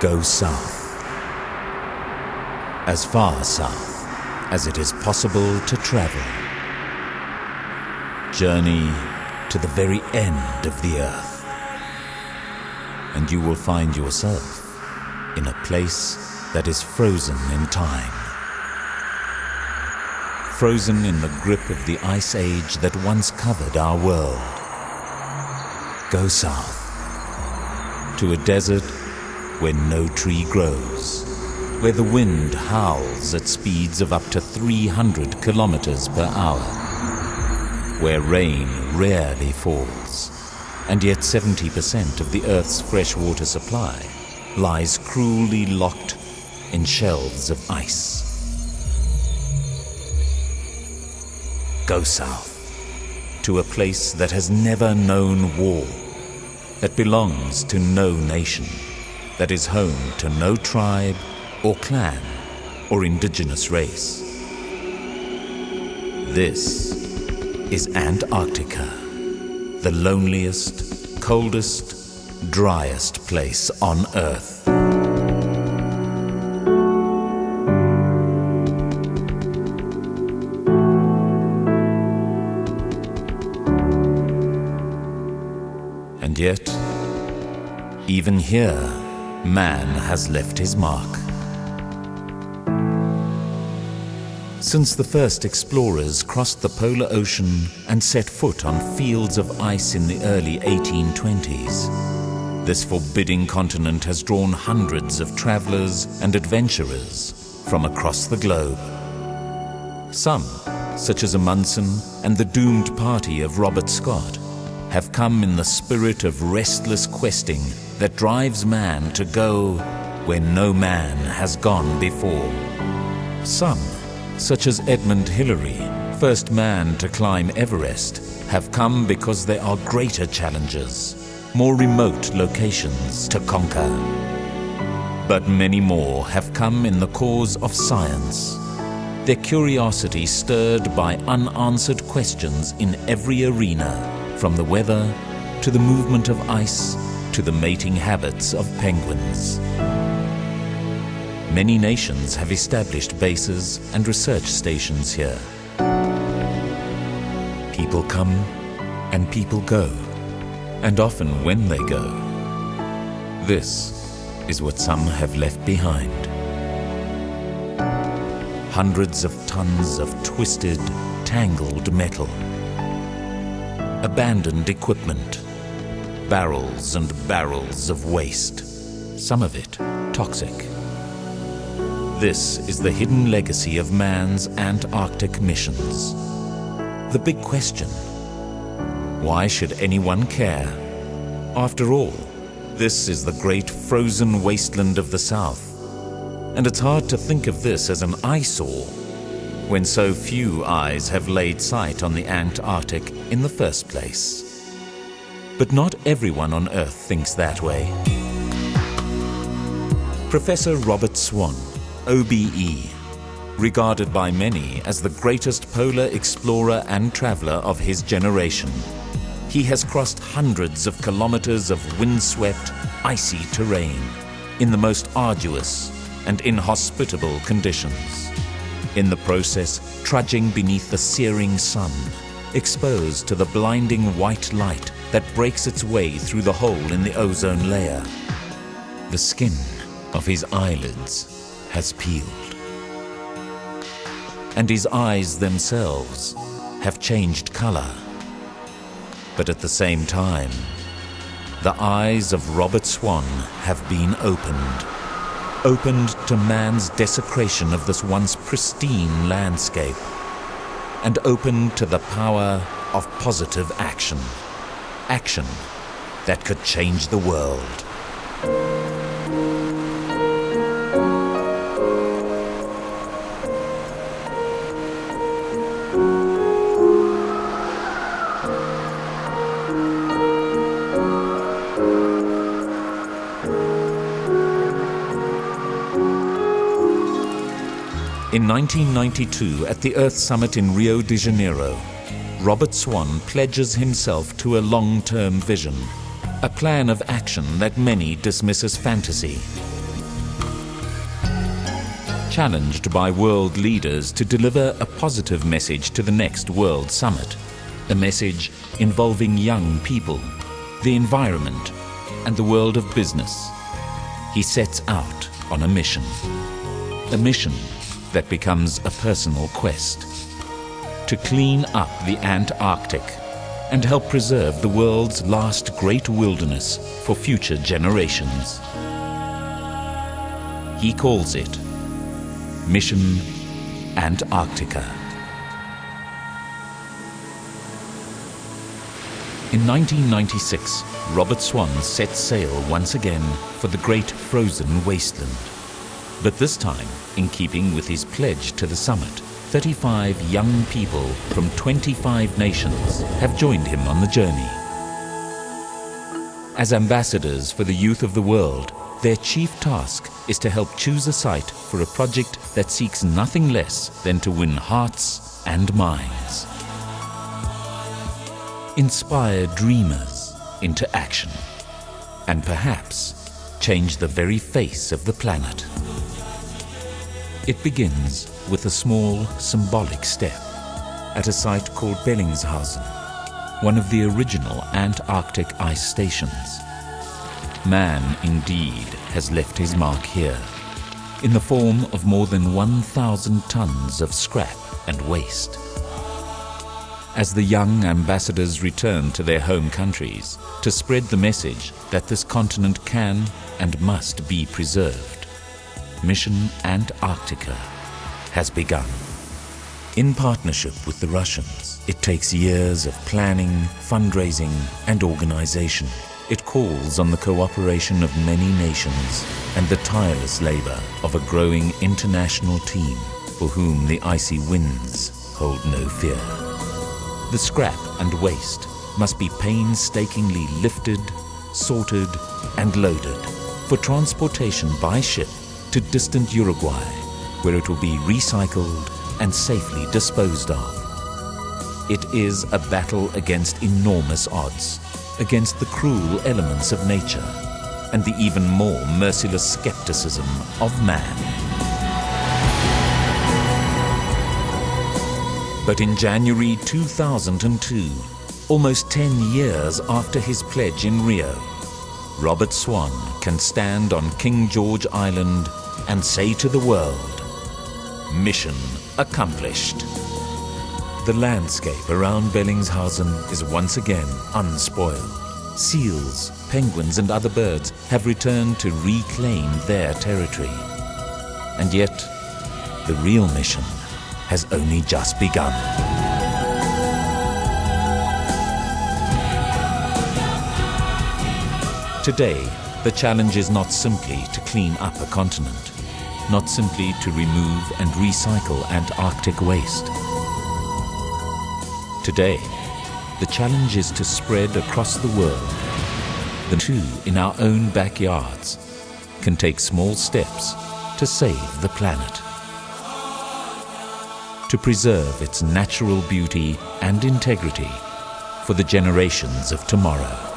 Go south. As far south as it is possible to travel. Journey to the very end of the earth. And you will find yourself in a place that is frozen in time. Frozen in the grip of the ice age that once covered our world. Go south to a desert where no tree grows, where the wind howls at speeds of up to 300 kilometers per hour, where rain rarely falls, and yet 70% of the Earth's freshwater supply lies cruelly locked in shelves of ice. Go south to a place that has never known war, that belongs to no nation, that is home to no tribe or clan or indigenous race. This is Antarctica, the loneliest, coldest, driest place on Earth. And yet, even here, man has left his mark. Since the first explorers crossed the polar ocean and set foot on fields of ice in the early 1820s, this forbidding continent has drawn hundreds of travelers and adventurers from across the globe. Some, such as Amundsen and the doomed party of Robert Scott, have come in the spirit of restless questing that drives man to go where no man has gone before. Some, such as Edmund Hillary, first man to climb Everest, have come because there are greater challenges, more remote locations to conquer. But many more have come in the cause of science, their curiosity stirred by unanswered questions in every arena, from the weather to the movement of ice to the mating habits of penguins. Many nations have established bases and research stations here. People come and people go, and often when they go, this is what some have left behind. Hundreds of tons of twisted, tangled metal. Abandoned equipment, barrels and barrels of waste, some of it toxic. This is the hidden legacy of man's Antarctic missions. The big question: why should anyone care? After all, this is the great frozen wasteland of the South, and it's hard to think of this as an eyesore when so few eyes have laid sight on the Antarctic in the first place. But not everyone on Earth thinks that way. Professor Robert Swan, OBE, regarded by many as the greatest polar explorer and traveler of his generation. He has crossed hundreds of kilometers of windswept, icy terrain in the most arduous and inhospitable conditions. In the process, trudging beneath the searing sun, exposed to the blinding white light that breaks its way through the hole in the ozone layer. The skin of his eyelids has peeled, and his eyes themselves have changed color. But at the same time, the eyes of Robert Swan have been opened to man's desecration of this once pristine landscape, and opened to the power of positive action. Action that could change the world. In 1992, at the Earth Summit in Rio de Janeiro, Robert Swan pledges himself to a long-term vision, a plan of action that many dismiss as fantasy, challenged by world leaders to deliver a positive message to the next World Summit, a message involving young people, the environment, and the world of business. He sets out on a mission that becomes a personal quest to clean up the Antarctic and help preserve the world's last great wilderness for future generations. He calls it Mission Antarctica. In 1996, Robert Swan set sail once again for the great frozen wasteland. But this time, in keeping with his pledge to the summit, 35 young people from 25 nations have joined him on the journey. As ambassadors for the youth of the world, their chief task is to help choose a site for a project that seeks nothing less than to win hearts and minds. Inspire dreamers into action, and perhaps change the very face of the planet. It begins with a small symbolic step at a site called Bellingshausen, one of the original Antarctic ice stations. Man indeed has left his mark here, in the form of more than 1,000 tons of scrap and waste. As the young ambassadors return to their home countries to spread the message that this continent can and must be preserved, Mission Antarctica has begun. In partnership with the Russians, it takes years of planning, fundraising, and organization. It calls on the cooperation of many nations and the tireless labor of a growing international team for whom the icy winds hold no fear. The scrap and waste must be painstakingly lifted, sorted, and loaded for transportation by ship to distant Uruguay, where it will be recycled and safely disposed of. It is a battle against enormous odds, against the cruel elements of nature and the even more merciless skepticism of man. But in January 2002, almost 10 years after his pledge in Rio, Robert Swan can stand on King George Island and say to the world, mission accomplished. The landscape around Bellingshausen is once again unspoiled. Seals, penguins and other birds have returned to reclaim their territory. And yet, the real mission has only just begun. Today, the challenge is not simply to clean up a continent, not simply to remove and recycle Antarctic waste. Today, the challenge is to spread across the world. The two in our own backyards can take small steps to save the planet, to preserve its natural beauty and integrity for the generations of tomorrow.